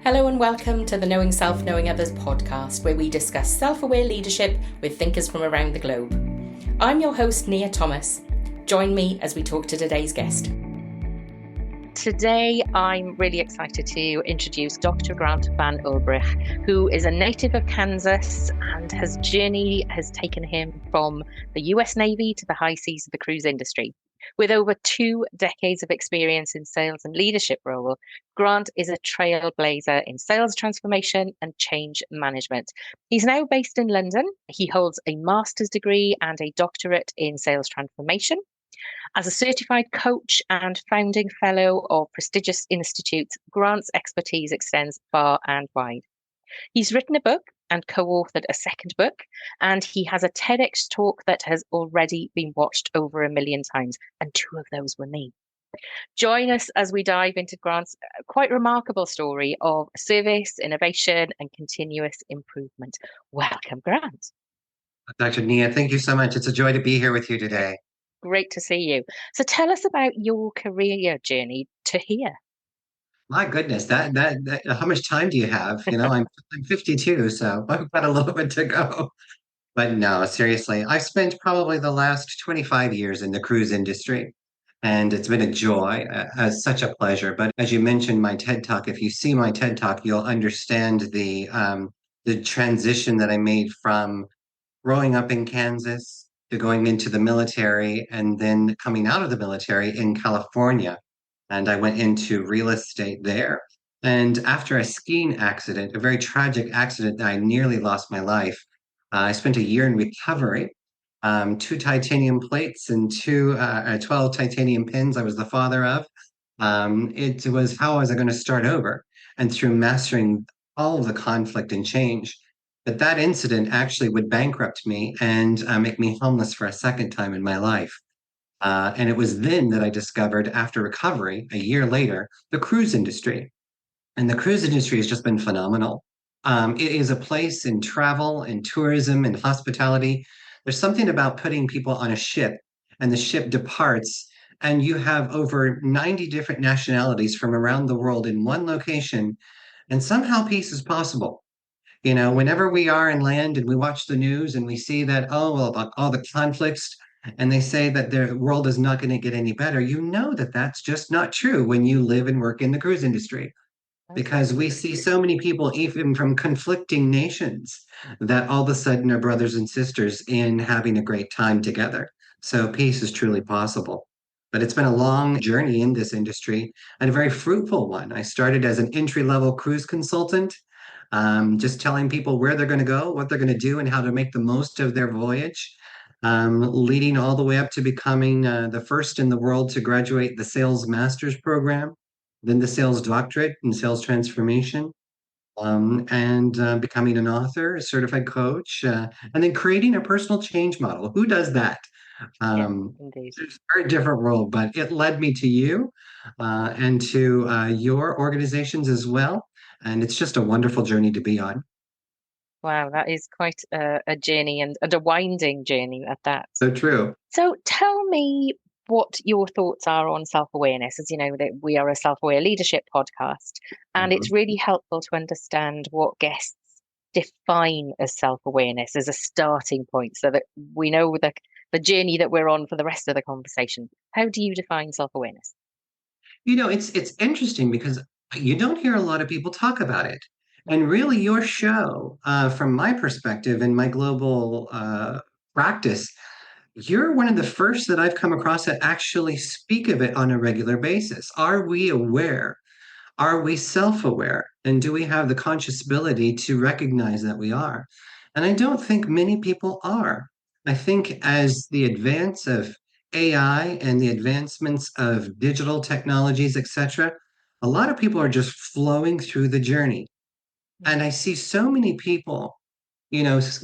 Hello and welcome to the Knowing Self, Knowing Others podcast, where we discuss self-aware leadership with thinkers from around the globe. I'm your host, Nia Thomas. Join me as we talk to today's guest. Today, I'm really excited to introduce Dr. Grant Van Ulbrich, who is a native of Kansas, and his journey has taken him from the US Navy to the high seas of the cruise industry. With over 2 decades of experience in sales and leadership role, Grant is a trailblazer in sales transformation and change management. He's now based in London. He holds a master's degree and a doctorate in sales transformation. As a certified coach and founding fellow of prestigious institutes, Grant's expertise extends far and wide. He's written a book and co-authored a second book, and he has a TEDx talk that has already been watched over 1 million times, and 2 of those were me. Join us as we dive into Grant's quite remarkable story of service, innovation, and continuous improvement. Welcome, Grant. Dr. Nia, thank you so much. It's a joy to be here with you today. Great to see you. So tell us about your career journey to here. My goodness, that how much time do you have? I'm 52, so I've got a little bit to go. But no, seriously, I've spent probably the last 25 years in the cruise industry, and it's been a joy, such a pleasure. But as you mentioned, my TED Talk, if you see my TED Talk, you'll understand the transition that I made from growing up in Kansas to going into the military and then coming out of the military in California. And I went into real estate there. And after a skiing accident, a very tragic accident that I nearly lost my life, I spent a year in recovery. 2 titanium plates and 12 titanium pins I was the father of. It was how was I going to start over? And through mastering all of the conflict and change. But that incident actually would bankrupt me and make me homeless for a second time in my life. And it was then that I discovered, after recovery, a year later, the cruise industry. And the cruise industry has just been phenomenal. It is a place in travel, in tourism, in hospitality. There's something about putting people on a ship, and the ship departs, and you have over 90 different nationalities from around the world in one location, and somehow peace is possible. Whenever we are in land and we watch the news and we see that, oh, well, about all the conflicts, and they say that the world is not going to get any better, you know that that's just not true when you live and work in the cruise industry. Because we see so many people, even from conflicting nations, that all of a sudden are brothers and sisters in having a great time together. So peace is truly possible. But it's been a long journey in this industry and a very fruitful one. I started as an entry-level cruise consultant, just telling people where they're going to go, what they're going to do, and how to make the most of their voyage, leading all the way up to becoming the first in the world to graduate the Sales Master's Program, then the Sales Doctorate in Sales Transformation, and becoming an author, a certified coach, and then creating a personal change model. Who does that? It's a very different world, but it led me to you and to your organizations as well. And it's just a wonderful journey to be on. Wow, that is quite a journey and a winding journey at that. So true. So tell me what your thoughts are on self-awareness. As you know, that we are a self-aware leadership podcast, and it's really helpful to understand what guests define as self-awareness as a starting point so that we know the journey that we're on for the rest of the conversation. How do you define self-awareness? It's interesting because you don't hear a lot of people talk about it. And really, your show, from my perspective and my global practice, you're one of the first that I've come across that actually speak of it on a regular basis. Are we aware? Are we self-aware? And do we have the conscious ability to recognize that we are? And I don't think many people are. I think as the advance of AI and the advancements of digital technologies, etc., a lot of people are just flowing through the journey. And I see so many people,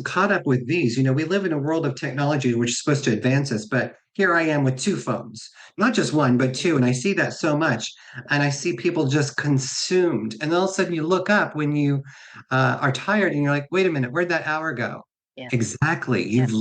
caught up with these. We live in a world of technology which is supposed to advance us, but here I am with 2 phones, not just one, but 2. And I see that so much. And I see people just consumed. And all of a sudden you look up when you are tired and you're like, wait a minute, where'd that hour go? Yeah. Exactly. You've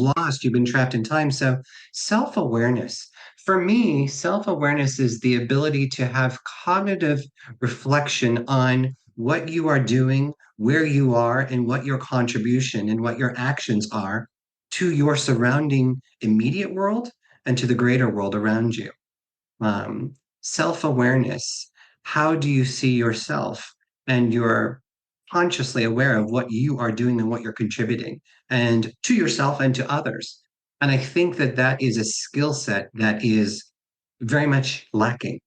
been trapped in time. So self-awareness. For me, self-awareness is the ability to have cognitive reflection on what you are doing, where you are, and what your contribution and what your actions are to your surrounding immediate world and to the greater world around you. um, Self-awareness. How do you see yourself? And you're consciously aware of what you are doing and what you're contributing, and to yourself and to others. And I think that that is a skill set that is very much lacking.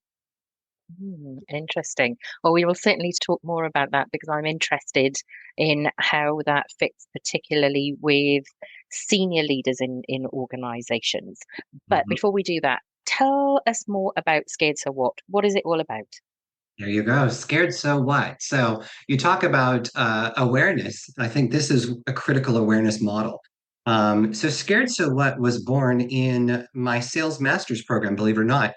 Interesting. Well, we will certainly talk more about that because I'm interested in how that fits, particularly with senior leaders in organizations. But Mhm. before we do that, tell us more about Scared So What? What is it all about? There you go. Scared, so what? So you talk about awareness. I think this is a critical awareness model. So Scared, so what was born in my sales master's program, believe it or not.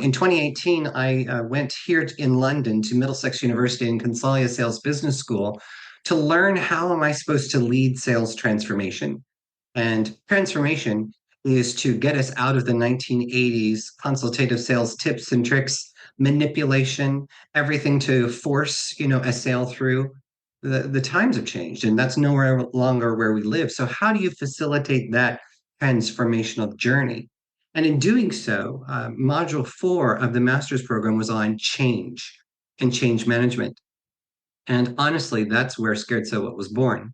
In 2018, I went here in London to Middlesex University and Consalia Sales Business School to learn how am I supposed to lead sales transformation. And transformation is to get us out of the 1980s consultative sales tips and tricks, manipulation, everything to force, a sale through. The times have changed, and that's nowhere longer where we live. So how do you facilitate that transformational journey? And in doing so, module 4 of the master's program was on change and change management. And honestly, that's where Scared So What was born.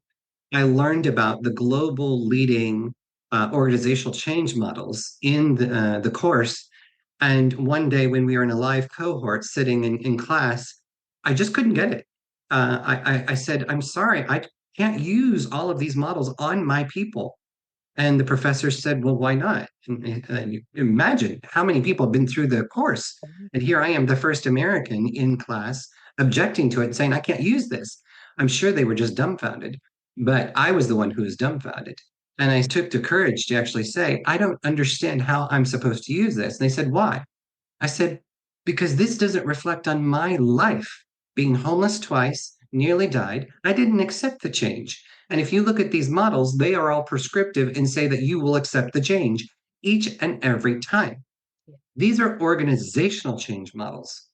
I learned about the global leading organizational change models in the course. And one day when we were in a live cohort sitting in class, I just couldn't get it. I said, I'm sorry, I can't use all of these models on my people. And the professor said, well, why not? And you imagine how many people have been through the course. And here I am, the first American in class, objecting to it and saying, I can't use this. I'm sure they were just dumbfounded, but I was the one who was dumbfounded. And I took the courage to actually say, I don't understand how I'm supposed to use this. And they said, why? I said, because this doesn't reflect on my life. Being homeless twice, nearly died, I didn't accept the change. And if you look at these models, they are all prescriptive and say that you will accept the change each and every time. These are organizational change models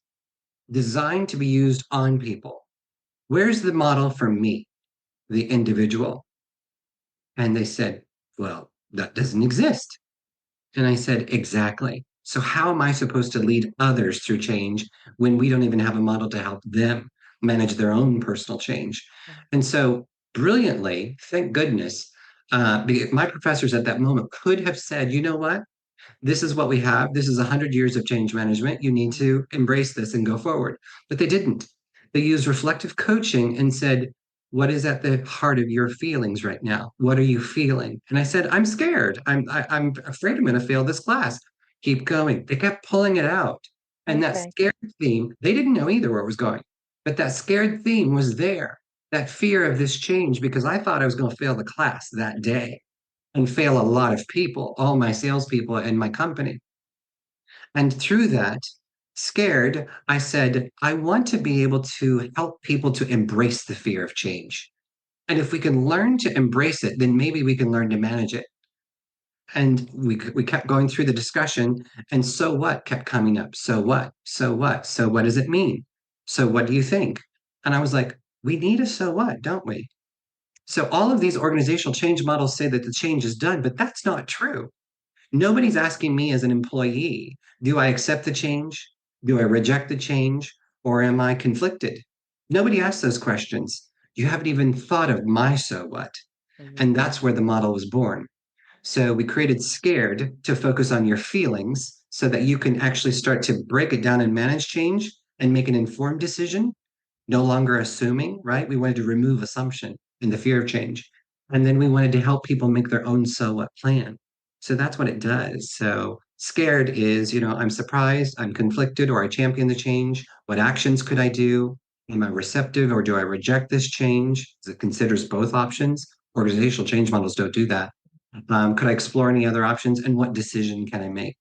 designed to be used on people. Where's the model for me, the individual? And they said, well, that doesn't exist. And I said, exactly. So, how am I supposed to lead others through change when we don't even have a model to help them manage their own personal change? And so, brilliantly, thank goodness, my professors at that moment could have said, you know what? This is what we have. This is 100 years of change management. You need to embrace this and go forward. But they didn't. They used reflective coaching and said, what is at the heart of your feelings right now? What are you feeling? And I said, I'm scared. I'm afraid I'm going to fail this class. Keep going. They kept pulling it out. And that Okay. scared theme, they didn't know either where it was going, but that scared theme was there. That fear of this change, because I thought I was going to fail the class that day and fail a lot of people, all my salespeople and my company. And through that, scared, I said, I want to be able to help people to embrace the fear of change. And if we can learn to embrace it, then maybe we can learn to manage it. And we kept going through the discussion, and so what kept coming up. So what? So what? So what does it mean? So what do you think? And I was like, we need a so what, don't we? So all of these organizational change models say that the change is done, but that's not true. Nobody's asking me as an employee, do I accept the change? Do I reject the change? Or am I conflicted? Nobody asks those questions. You haven't even thought of my so what. And that's where the model was born. So we created Scared to focus on your feelings so that you can actually start to break it down and manage change and make an informed decision, no longer assuming, right? We wanted to remove assumption and the fear of change. And then we wanted to help people make their own so what plan. So that's what it does. So scared is, I'm surprised, I'm conflicted, or I champion the change. What actions could I do? Am I receptive or do I reject this change? It considers both options. Organizational change models don't do that. Could I explore any other options? And what decision can I make?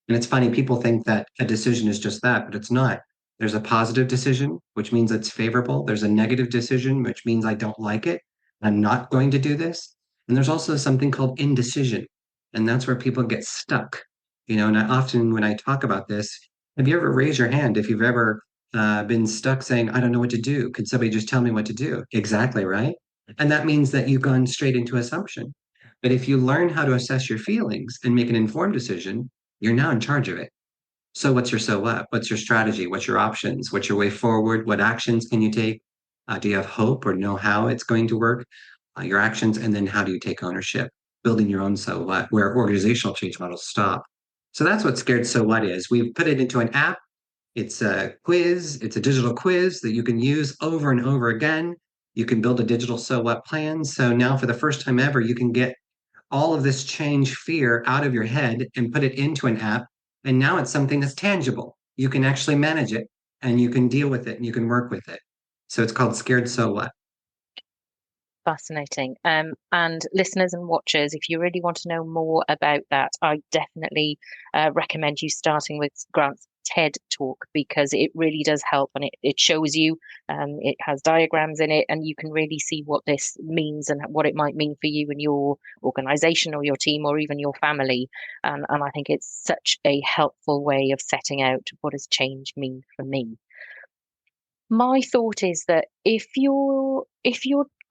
And it's funny, people think that a decision is just that, but it's not. There's a positive decision, which means it's favorable. There's a negative decision, which means I don't like it. I'm not going to do this. And there's also something called indecision. And that's where people get stuck. And I often, when I talk about this, have you ever raised your hand if you've ever been stuck saying, I don't know what to do. Could somebody just tell me what to do? Exactly, right? And that means that you've gone straight into assumption. But if you learn how to assess your feelings and make an informed decision, you're now in charge of it. So what's your so what? What's your strategy? What's your options? What's your way forward? What actions can you take? Do you have hope or know how it's going to work? Your actions, and then how do you take ownership? Building your own so what, where organizational change models stop. So that's what Scared So What is. We've put it into an app. It's a quiz. It's a digital quiz that you can use over and over again. You can build a digital so what plan. So now, for the first time ever, you can get all of this change fear out of your head and put it into an app. And now it's something that's tangible. You can actually manage it and you can deal with it and you can work with it. So it's called Scared So What. Fascinating. And listeners and watchers, if you really want to know more about that, I definitely recommend you starting with Grant's TED talk, because it really does help, and it shows you, it has diagrams in it, and you can really see what this means and what it might mean for you and your organization or your team or even your family. And I think it's such a helpful way of setting out what does change mean for me. My thought is that if you're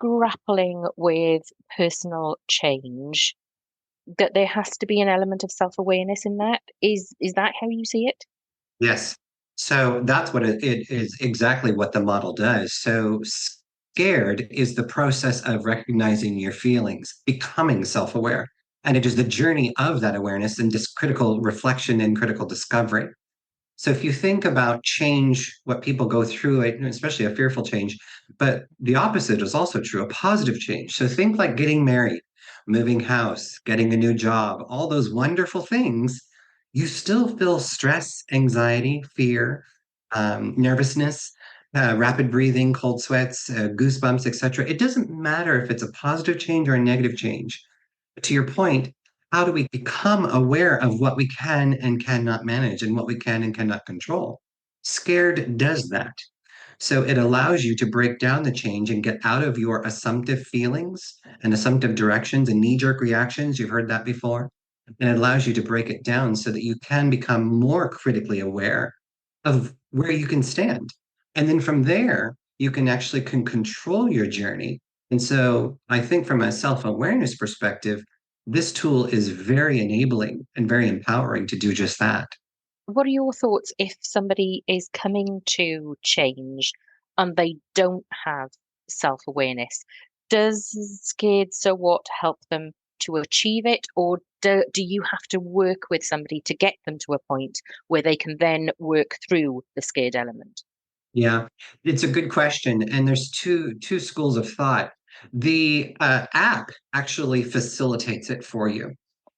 grappling with personal change, that there has to be an element of self-awareness in that. Is that how you see it? Yes. So that's what it is, exactly what the model does. So scared is the process of recognizing your feelings, becoming self-aware. And it is the journey of that awareness and this critical reflection and critical discovery. So if you think about change, what people go through it, and especially a fearful change, but the opposite is also true, a positive change. So think like getting married, moving house, getting a new job, all those wonderful things. You still feel stress, anxiety, fear, nervousness, rapid breathing, cold sweats, goosebumps, etc. It doesn't matter if it's a positive change or a negative change. To your point, how do we become aware of what we can and cannot manage and what we can and cannot control? Scared does that. So it allows you to break down the change and get out of your assumptive feelings and assumptive directions and knee jerk reactions. You've heard that before. And it allows you to break it down so that you can become more critically aware of where you can stand. And then from there, you can actually can control your journey. And so I think from a self-awareness perspective, this tool is very enabling and very empowering to do just that. What are your thoughts if somebody is coming to change and they don't have self-awareness? Does Scared So What help them to achieve it, or do you have to work with somebody to get them to a point where they can then work through the scared element? Yeah, it's a good question, and there's two schools of thought. The app actually facilitates it for you.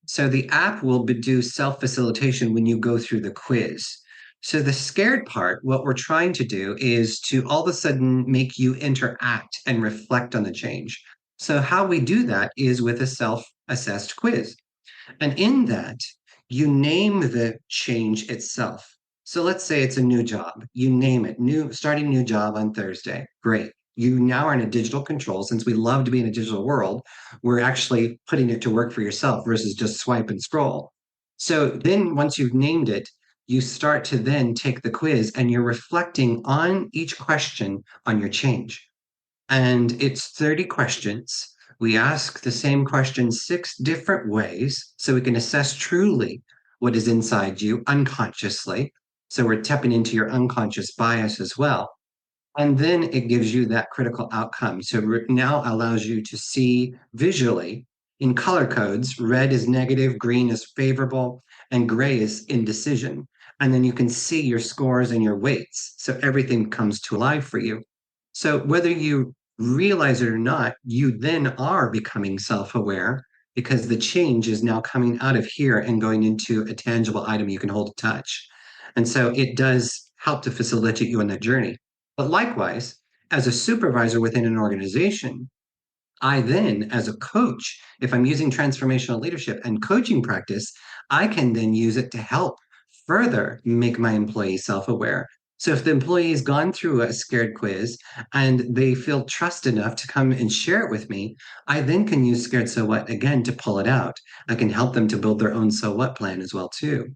So the app will do self-facilitation when you go through the quiz. So the scared part, what we're trying to do is to all of a sudden make you interact and reflect on the change. So how we do that is with a self-assessed quiz. And in that, you name the change itself. So let's say it's a new job. You name it, new starting new job on Thursday. Great. You now are in a digital control. Since we love to be in a digital world, we're actually putting it to work for yourself versus just swipe and scroll. So then once you've named it, you start to then take the quiz and you're reflecting on each question on your change. And it's 30 questions. We ask the same question six different ways so we can assess truly what is inside you unconsciously. So we're tapping into your unconscious bias as well. And then it gives you that critical outcome. So it now allows you to see visually in color codes. Red is negative, green is favorable, and gray is indecision. And then you can see your scores and your weights. So everything comes to life for you. So whether you realize it or not, you then are becoming self-aware because the change is now coming out of here and going into a tangible item you can hold to touch. And so it does help to facilitate you on that journey. But likewise, as a supervisor within an organization, I then, as a coach, if I'm using transformational leadership and coaching practice, I can then use it to help further make my employees self aware. So if the employee has gone through a scared quiz and they feel trust enough to come and share it with me, I then can use Scared So What again to pull it out. I can help them to build their own So What plan as well too,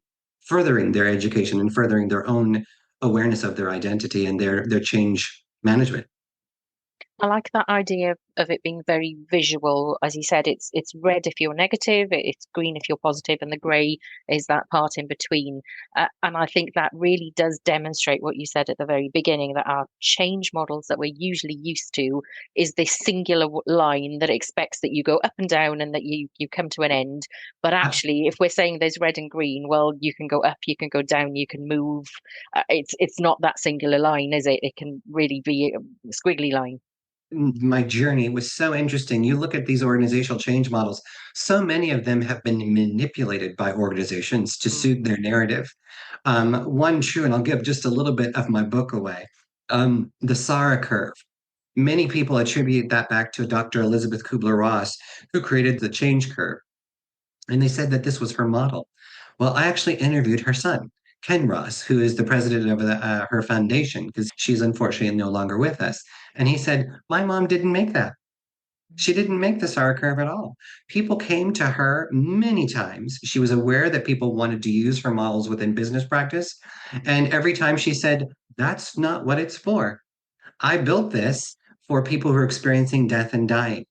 furthering their education and furthering their own awareness of their identity and their change management. I like that idea of it being very visual. As you said, it's red if you're negative, it's green if you're positive, and the grey is that part in between. And I think that really does demonstrate what you said at the very beginning, that our change models that we're usually used to is this singular line that expects that you go up and down and that you come to an end. But actually, if we're saying there's red and green, well, you can go up, you can go down, you can move. It's not that singular line, is it? It can really be a squiggly line. My journey was so interesting. You look at these organizational change models, so many of them have been manipulated by organizations to Mm. suit their narrative. One true, and I'll give just a little bit of my book away, the Sara curve. Many people attribute that back to Dr. Elizabeth Kubler-Ross, who created the change curve. And they said that this was her model. Well, I actually interviewed her son, Ken Ross, who is the president of her foundation, because she's unfortunately no longer with us. And he said, my mom didn't make that. She didn't make the SAR curve at all. People came to her many times. She was aware that people wanted to use her models within business practice. And every time she said, that's not what it's for. I built this for people who are experiencing death and dying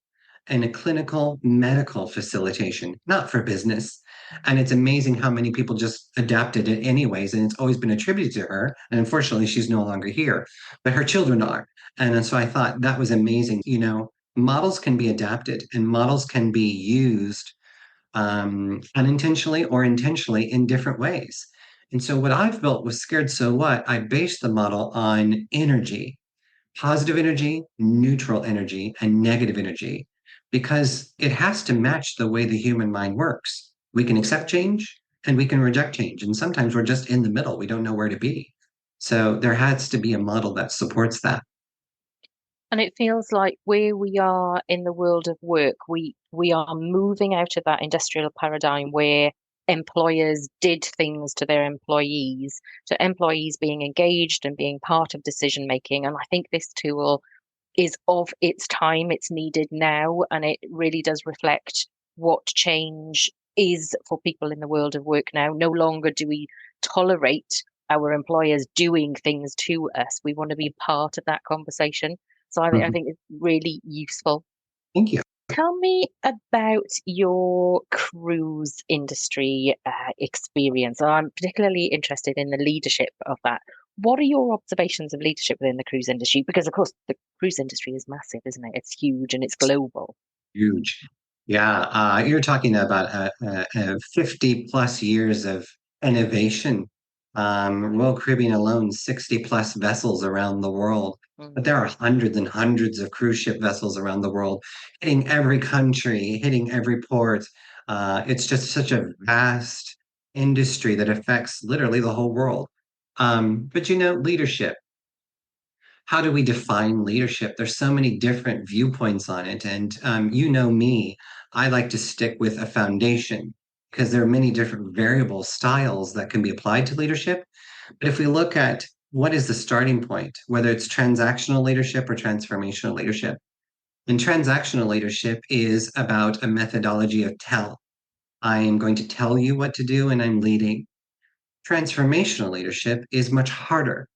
in a clinical medical facilitation, not for business. And it's amazing how many people just adapted it anyways. And it's always been attributed to her. And unfortunately, she's no longer here, but her children are. And so I thought that was amazing. Models can be adapted and models can be used unintentionally or intentionally in different ways. And so what I've built was Scared So What. I based the model on energy, positive energy, neutral energy, and negative energy, because it has to match the way the human mind works. We can accept change and we can reject change. And sometimes we're just in the middle. We don't know where to be. So there has to be a model that supports that. And it feels like where we are in the world of work, we are moving out of that industrial paradigm where employers did things to their employees, to employees being engaged and being part of decision making. And I think this tool is of its time, it's needed now, and it really does reflect what change is for people in the world of work now. No longer do we tolerate our employers doing things to us. We want to be part of that conversation. So I Mhm. think it's really useful. Thank you. Tell me about your cruise industry experience. I'm particularly interested in the leadership of that. What are your observations of leadership within the cruise industry? Because, of course, the cruise industry is massive, isn't it? It's huge and it's global. Huge. Yeah, you're talking about 50 plus years of innovation. Royal Caribbean alone, 60 plus vessels around the world. But Mm. there are hundreds and hundreds of cruise ship vessels around the world, hitting every country, hitting every port. It's just such a vast industry that affects literally the whole world. But leadership, how do we define leadership? There's so many different viewpoints on it. And me, I like to stick with a foundation because there are many different variable styles that can be applied to leadership. But if we look at what is the starting point, whether it's transactional leadership or transformational leadership, and transactional leadership is about a methodology of tell. I am going to tell you what to do and I'm leading. Transformational leadership is much harder.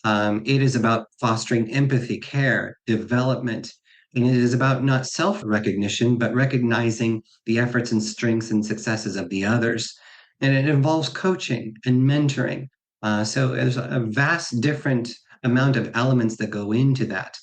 It is about fostering empathy, care, development, and it is about not self recognition, but recognizing the efforts and strengths and successes of the others. And it involves coaching and mentoring. So there's a vast different amount of elements that go into that.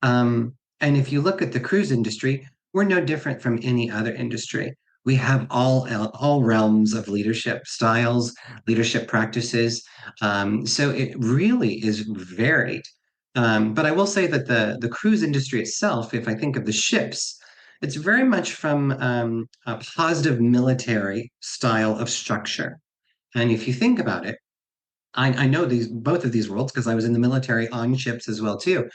And if you look at the cruise industry, we're no different from any other industry. We have all realms of leadership styles, leadership practices. So it really is varied. But I will say that the cruise industry itself, if I think of the ships, it's very much from a positive military style of structure. And if you think about it, I know these both of these worlds because I was in the military on ships as well too.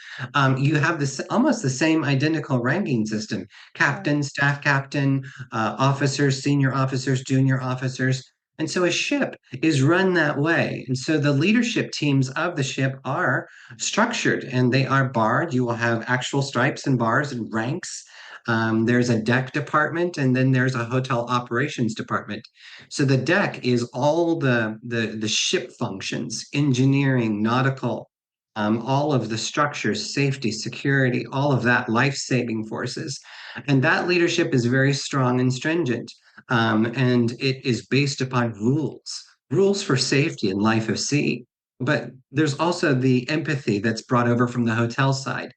You have this almost the same identical ranking system: Mm. captain, staff captain, officers, senior officers, junior officers. And so a ship is run that way. And so the leadership teams of the ship are structured and they are barred. You will have actual stripes and bars and ranks. There's a deck department, and then there's a hotel operations department. So the deck is all the ship functions, engineering, nautical, all of the structures, safety, security, all of that, life-saving forces. And that leadership is very strong and stringent. And it is based upon rules for safety and life of sea. But there's also the empathy that's brought over from the hotel side.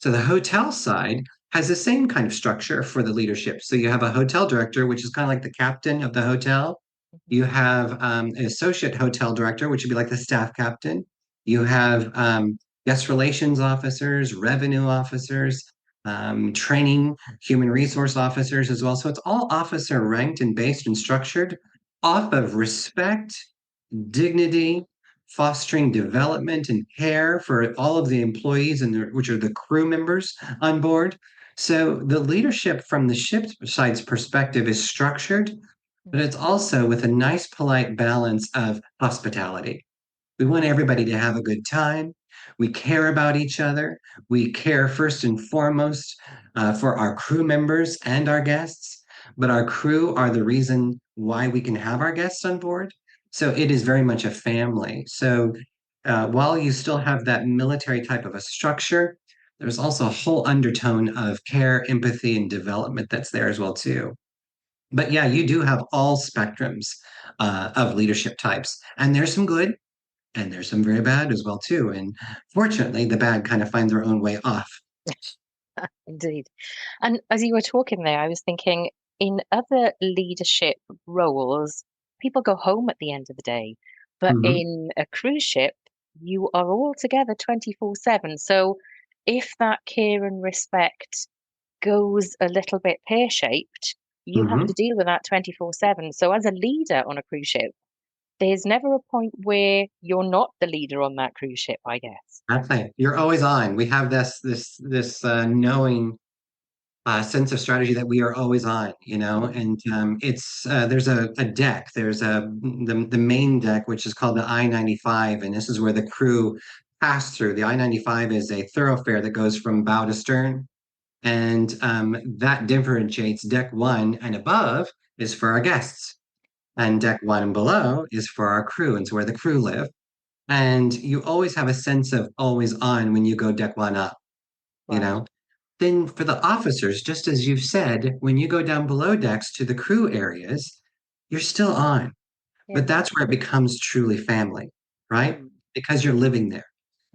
So the hotel side has the same kind of structure for the leadership. So you have a hotel director, which is kind of like the captain of the hotel. You have an associate hotel director, which would be like the staff captain. You have guest relations officers, revenue officers, training, human resource officers as well. So it's all officer ranked and based and structured off of respect, dignity, fostering development and care for all of the employees and which are the crew members on board. So the leadership from the ship side's perspective is structured, but it's also with a nice, polite balance of hospitality. We want everybody to have a good time. We care about each other. We care first and foremost for our crew members and our guests, but our crew are the reason why we can have our guests on board. So it is very much a family. So while you still have that military type of a structure, there's also a whole undertone of care, empathy, and development that's there as well too. But yeah, you do have all spectrums of leadership types, and there's some good and there's some very bad as well too. And fortunately, the bad kind of find their own way off. Indeed. And as you were talking there, I was thinking in other leadership roles, people go home at the end of the day. But Mhm. in a cruise ship, you are all together 24/7. So if that care and respect goes a little bit pear-shaped, you have Mhm. to deal with that 24/7. So as a leader on a cruise ship, there's never a point where you're not the leader on that cruise ship, I guess. Exactly. You're always on. We have this knowing sense of strategy that we are always on, Mm, and it's there's a deck. There's the main deck, which is called the I-95, and this is where the crew pass through. The I-95 is a thoroughfare that goes from bow to stern, and that differentiates deck one and above is for our guests, and deck one and below is for our crew, and it's where the crew live. And you always have a sense of always on when you go deck one up, you wow. know? Then for the officers, just as you've said, when you go down below decks to the crew areas, you're still on. Yeah. But that's where it becomes truly family, right? Mm, Because you're living there.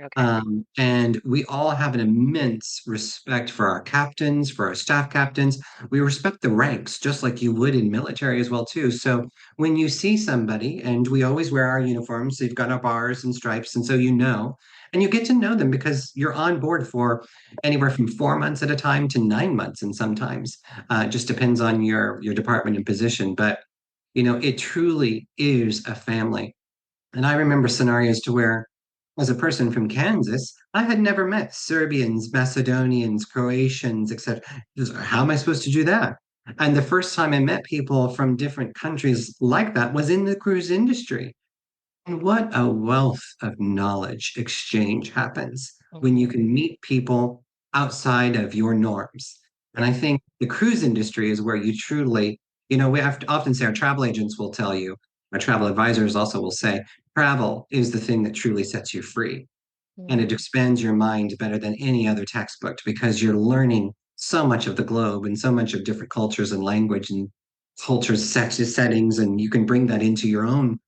okay. And we all have an immense respect for our captains, for our staff captains. We respect the ranks, just like you would in military as well, too. So when you see somebody, and we always wear our uniforms, so you've got our bars and stripes, and so and you get to know them because you're on board for anywhere from 4 months at a time to 9 months, and sometimes it just depends on your department and position. But it truly is a family. And I remember scenarios to where, as a person from Kansas, I had never met Serbians, Macedonians, Croatians, etc. How am I supposed to do that? And the first time I met people from different countries like that was in the cruise industry. And what a wealth of knowledge exchange happens when you Hmm. can meet people outside of your norms. And Yeah. I think the cruise industry is where you truly, we have to often say our travel agents will tell you, our travel advisors also will say, travel is the thing that truly sets you free. And Mm. it expands your mind better than any other textbook because you're learning so much of the globe and so much of different cultures and language and cultures, settings, and you can bring that into your own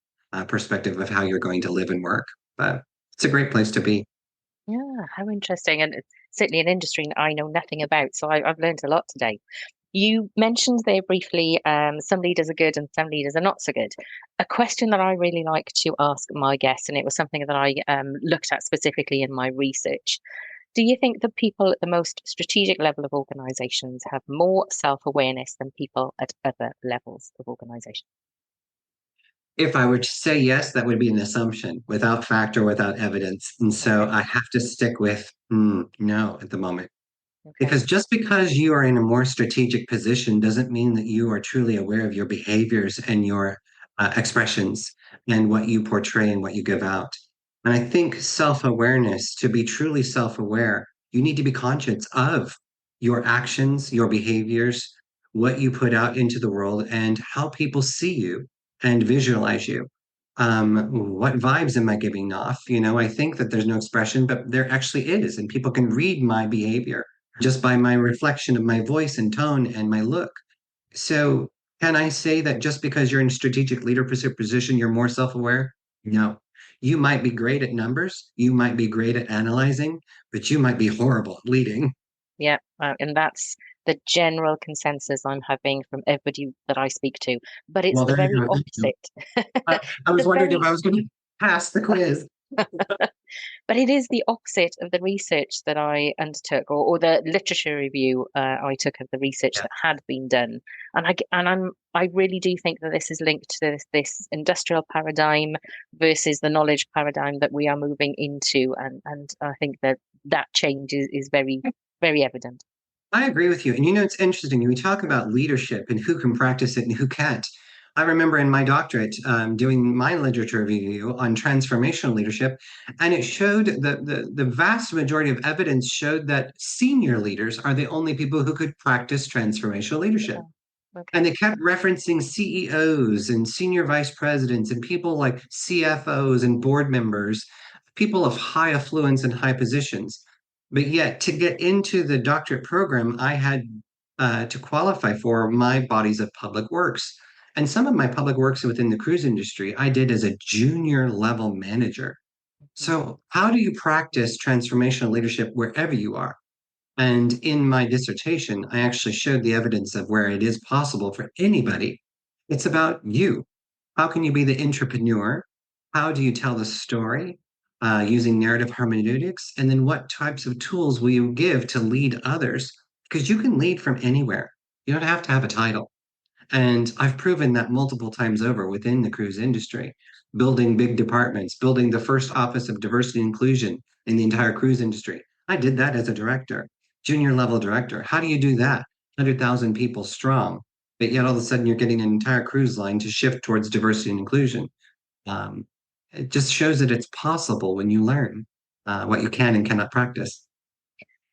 perspective of how you're going to live and work. But it's a great place to be. Yeah, how interesting. And it's certainly an industry I know nothing about. So I've learned a lot today. You mentioned there briefly some leaders are good and some leaders are not so good. A question that I really like to ask my guests, and it was something that I looked at specifically in my research. Do you think that people at the most strategic level of organizations have more self-awareness than people at other levels of organization? If I were to say yes, that would be an assumption without fact or without evidence. And so Okay, I have to stick with no at the moment. okay. Because just because you are in a more strategic position doesn't mean that you are truly aware of your behaviors and your expressions and what you portray and what you give out. And I think self awareness, to be truly self aware, you need to be conscious of. your actions, your behaviors, what you put out into the world, and how people see you and visualize you. What vibes am I giving off? I think that there's no expression, but there actually is, and people can read my behavior just by my reflection of my voice and tone and my look. So, can I say that just because you're in strategic leadership position, you're more self-aware? No. You might be great at numbers, you might be great at analyzing, but you might be horrible at leading. Yeah, and that's the general consensus I'm having from everybody that I speak to. But it's Well, the there you very go. Thank you. opposite. I was The wondering if very I was going to pass the quiz. But it is the opposite of the research that I undertook, or the literature review I took of the research Yeah. that had been done. I really do think that this is linked to this industrial paradigm versus the knowledge paradigm that we are moving into, and I think that that change is very, very evident. I agree with you. And it's interesting. We talk about leadership and who can practice it and who can't. I remember in my doctorate doing my literature review on transformational leadership, and it showed that the vast majority of evidence showed that senior leaders are the only people who could practice transformational leadership. Oh, And okay. they kept referencing CEOs and senior vice presidents and people like CFOs and board members, people of high affluence and high positions. But yet, to get into the doctorate program, I had to qualify for my bodies of public works. And some of my public works within the cruise industry, I did as a junior level manager. Mhm. So, how do you practice transformational leadership wherever you are? And in my dissertation, I actually showed the evidence of where it is possible for anybody. It's about you. How can you be the entrepreneur? How do you tell the story using narrative hermeneutics? And then what types of tools will you give to lead others? Because you can lead from anywhere. You don't have to have a title. And I've proven that multiple times over within the cruise industry, building big departments, building the first office of diversity and inclusion in the entire cruise industry. I did that as a director, junior level director. How do you do that? 100,000 people strong, but yet all of a sudden you're getting an entire cruise line to shift towards diversity and inclusion. Um, it just shows that it's possible when you learn what you can and cannot practice.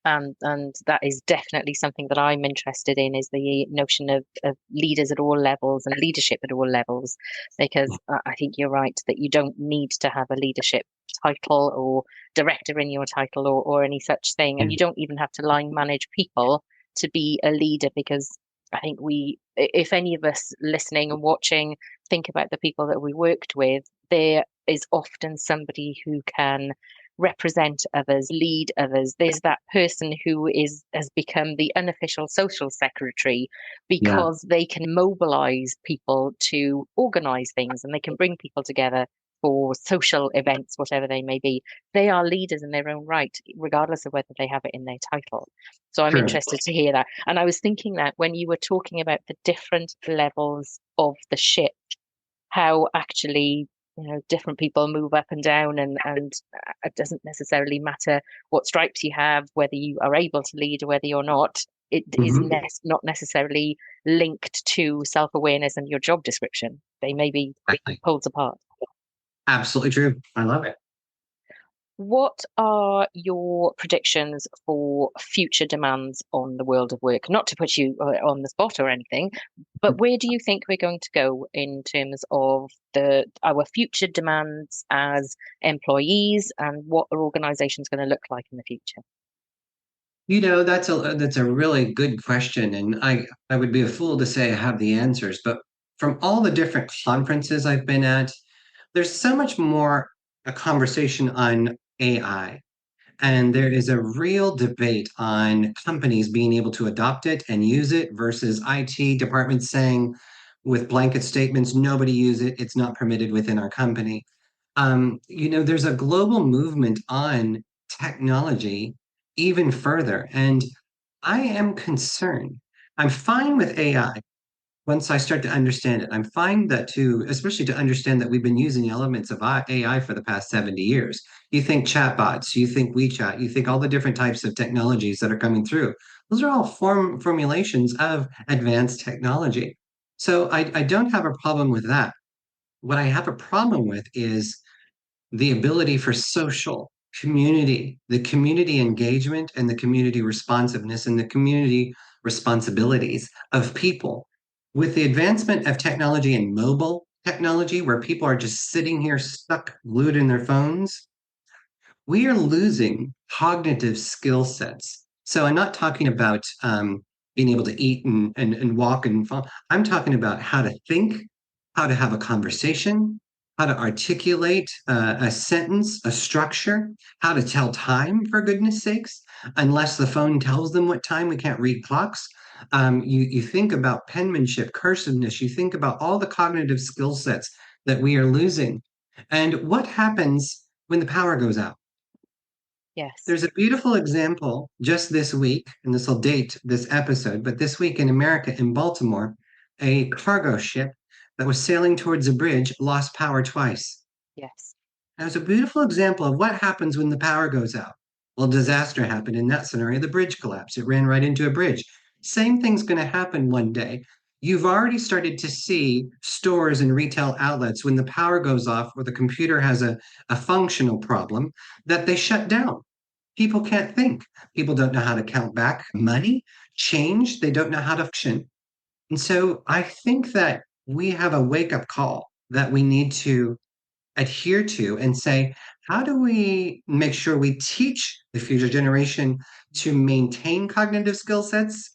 And that is definitely something that I'm interested in, is the notion of leaders at all levels and leadership at all levels, because I think you're right that you don't need to have a leadership title or director in your title, or any such thing, and you don't even have to line manage people to be a leader, because I think if any of us listening and watching think about the people that we worked with, there is often somebody who can represent others, lead others. There's that person who has become the unofficial social secretary Yeah, because they can mobilize people to organize things, and they can bring people together for social events, whatever they may be. They are leaders in their own right, regardless of whether they have it in their title. So I'm true. interested to hear that. And I was thinking that when you were talking about the different levels of the ship, how actually, different people move up and down, and it doesn't necessarily matter what stripes you have, whether you are able to lead or whether you're not. It is Mhm. not necessarily linked to self-awareness and your job description. They may be Exactly. pulled apart. Absolutely true. I love it. What are your predictions for future demands on the world of work? Not to put you on the spot or anything, but where do you think we're going to go in terms of our future demands as employees, and what are organizations going to look like in the future? That's a really good question, and I would be a fool to say I have the answers. But from all the different conferences I've been at, there's so much more a conversation on AI, and there is a real debate on companies being able to adopt it and use it versus IT departments saying with blanket statements, nobody use it, it's not permitted within our company. There's a global movement on technology even further, and I am concerned. I'm fine with AI once I start to understand it. I'm fine that especially to understand that we've been using elements of AI for the past 70 years. You think chatbots, you think WeChat, you think all the different types of technologies that are coming through. Those are all formulations of advanced technology. So I don't have a problem with that. What I have a problem with is the ability for social. community, the community engagement and the community responsiveness and the community responsibilities of people. With the advancement of technology and mobile technology, where people are just sitting here stuck glued in their phones, we are losing cognitive skill sets. So I'm not talking about being able to eat and walk and fall. I'm talking about how to think, how to have a conversation, how to articulate a sentence, a structure, how to tell time, for goodness sakes. Unless the phone tells them what time, we can't read clocks. You think about penmanship, cursiveness, you think about all the cognitive skill sets that we are losing. And what happens when the power goes out? Yes. There's a beautiful example just this week, and this will date this episode, but this week in America, in Baltimore, a cargo ship that was sailing towards a bridge lost power twice. Yes. That was a beautiful example of what happens when the power goes out. Well, disaster happened in that scenario. The bridge collapsed. It ran right into a bridge. Same thing's going to happen one day. You've already started to see stores and retail outlets when the power goes off or the computer has a functional problem that they shut down. People can't think. People don't know how to count back money, change. They don't know how to function. And so I think that we have a wake up call that we need to adhere to and say, how do we make sure we teach the future generation to maintain cognitive skill sets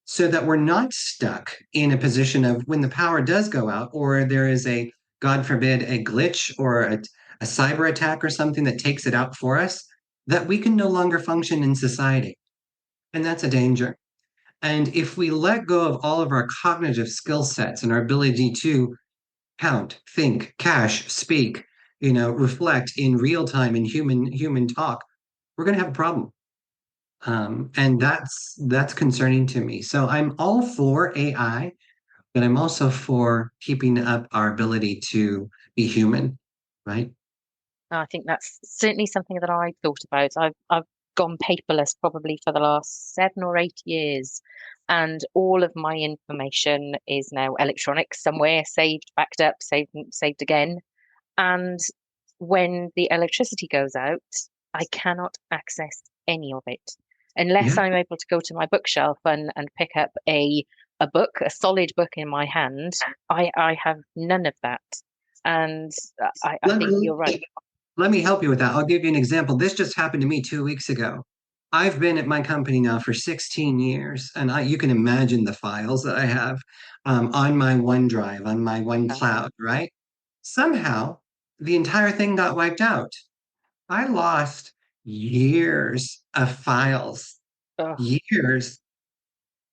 so that we're not stuck in a position of when the power does go out or there is a, God forbid, a glitch or a cyber attack or something that takes it out for us, that we can no longer function in society. And that's a danger. And if we let go of all of our cognitive skill sets and our ability to count, think, cache, speak, reflect in real time in human talk, we're going to have a problem. And that's concerning to me. So I'm all for AI, but I'm also for keeping up our ability to be human, right? I think that's certainly something that I thought about. I've gone paperless probably for the last 7 or 8 years, and all of my information is now electronic somewhere, saved, backed up, saved again. And when the electricity goes out, I cannot access any of it unless Yeah. I'm able to go to my bookshelf and pick up a book, a solid book in my hand. I have none of that. And I Let think you're me right. let me help you with that. I'll give you an example. This just happened to me 2 weeks ago. I've been at my company now for 16 years, and you can imagine the files that I have on my OneDrive, on my OneCloud, right? Somehow, the entire thing got wiped out. I lost years of files, Oh, years.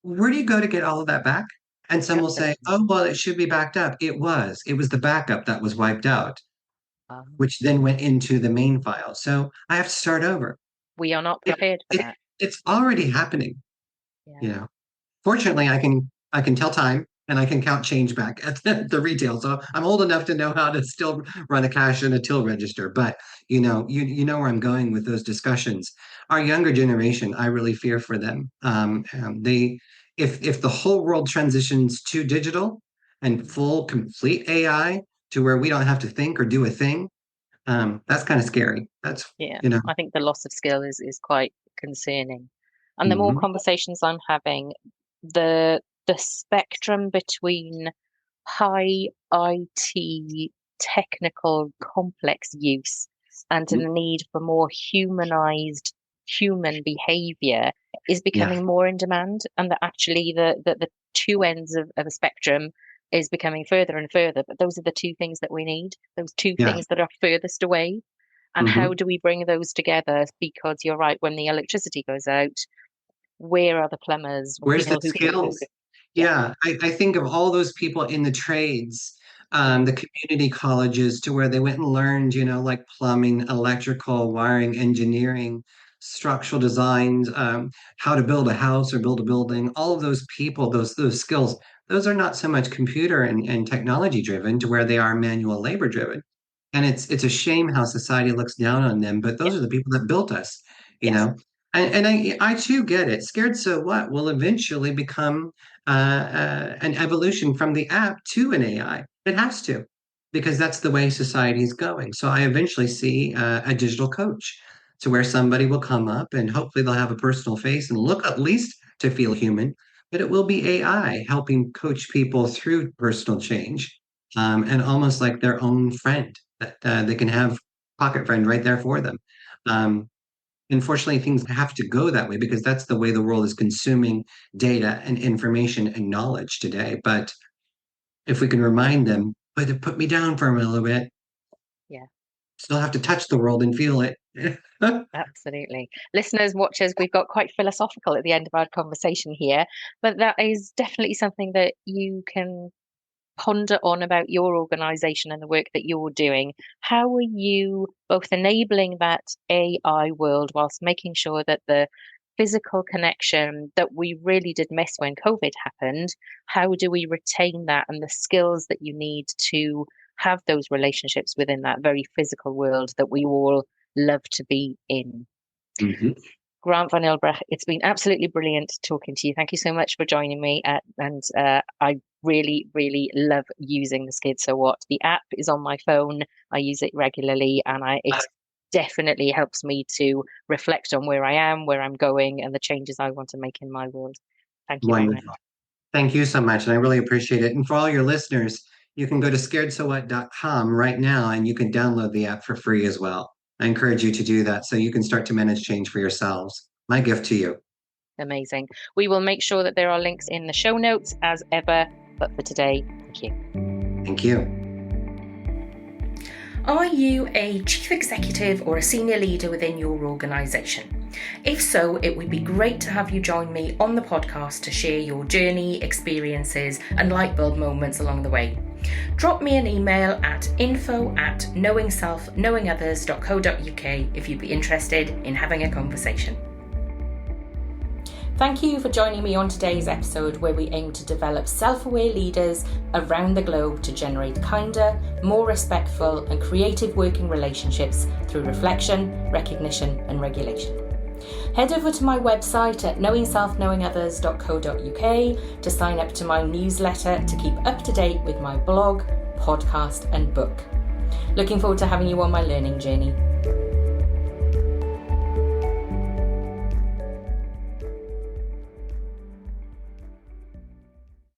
Where do you go to get all of that back? And some will say, nothing. oh, well, it should be backed up. It was. It was the backup that was wiped out, Um, which then went into the main file. So I have to start over. we are not It, prepared for it, that. it's already happening, you Yeah. know. Fortunately, I can tell time and I can count change back at the retail. So I'm old enough to know how to still run a cash and a till register. But you know where I'm going with those discussions. Our younger generation, I really fear for them. They if the whole world transitions to digital and Mm. full complete AI to where we don't have to think or do a thing, that's kind of scary. That's Yeah. you know. I think the loss of skill is quite concerning. And the more Mhm. conversations I'm having, the spectrum between high IT technical complex use and the need for more humanized human behavior is Yeah. becoming more in demand, and that actually the two ends of a spectrum is becoming further and further. But those are the two things that we need, those two Yeah. things that are furthest away. And how Mhm. do we bring those together? Because you're right, when the electricity goes out, where are the plumbers? Where's the Who can do skills? it? Yeah. Yeah, I think of all those people in the trades, Mm. the community colleges to where they went and learned, like plumbing, electrical, wiring, engineering, structural designs, how to build a house or build a building. All of those people, those skills, those are not so much computer and technology driven to where they are manual labor driven. And it's a shame how society looks down on them, but Yeah. those are the people that built us, you Yes. know. And I too get it. Scared so what will eventually become an evolution from the app to an AI. It has to, because that's the way society is going. So I eventually see a digital coach. to where somebody will come up and hopefully they'll have a personal face and look at least to feel human, but it will be AI helping coach people through personal change, and almost like their own friend that they can have pocket friend right there for them. Um, Unfortunately, things have to go that way because that's the way the world is consuming data and information and knowledge today. But if we can remind them, but put me down for a little bit, Yeah. still have to touch the world and feel it. Absolutely. Listeners, watchers, we've got quite philosophical at the end of our conversation here, but that is definitely something that you can ponder on about your organization and the work that you're doing. How are you both enabling that AI world whilst making sure that the physical connection that we really did miss when COVID happened, how do we retain that and the skills that you need to have those relationships within that very physical world that we all love to be in? Mhm. Grant Van Ulbrich, it's been absolutely brilliant talking to you. Thank you so much for joining me. I really, really love using the Skid So What. The app is on my phone. I use it regularly, and it definitely helps me to reflect on where I am, where I'm going, and the changes I want to make in my world. Thank you very much. Wonderful. Thank you so much. And I really appreciate it. And for all your listeners, you can go to scaredsowhat.com right now and you can download the app for free as well. I encourage you to do that so you can start to manage change for yourselves. My gift to you. Amazing. We will make sure that there are links in the show notes as ever. But for today, thank you. Thank you. Are you a chief executive or a senior leader within your organisation? If so, it would be great to have you join me on the podcast to share your journey, experiences, and light bulb moments along the way. Drop me an email at info@knowingselfknowingothers.co.uk if you'd be interested in having a conversation. Thank you for joining me on today's episode where we aim to develop self-aware leaders around the globe to generate kinder, more respectful and creative working relationships through reflection, recognition and regulation. Head over to my website at knowingselfknowingothers.co.uk to sign up to my newsletter to keep up to date with my blog, podcast and book. Looking forward to having you on my learning journey.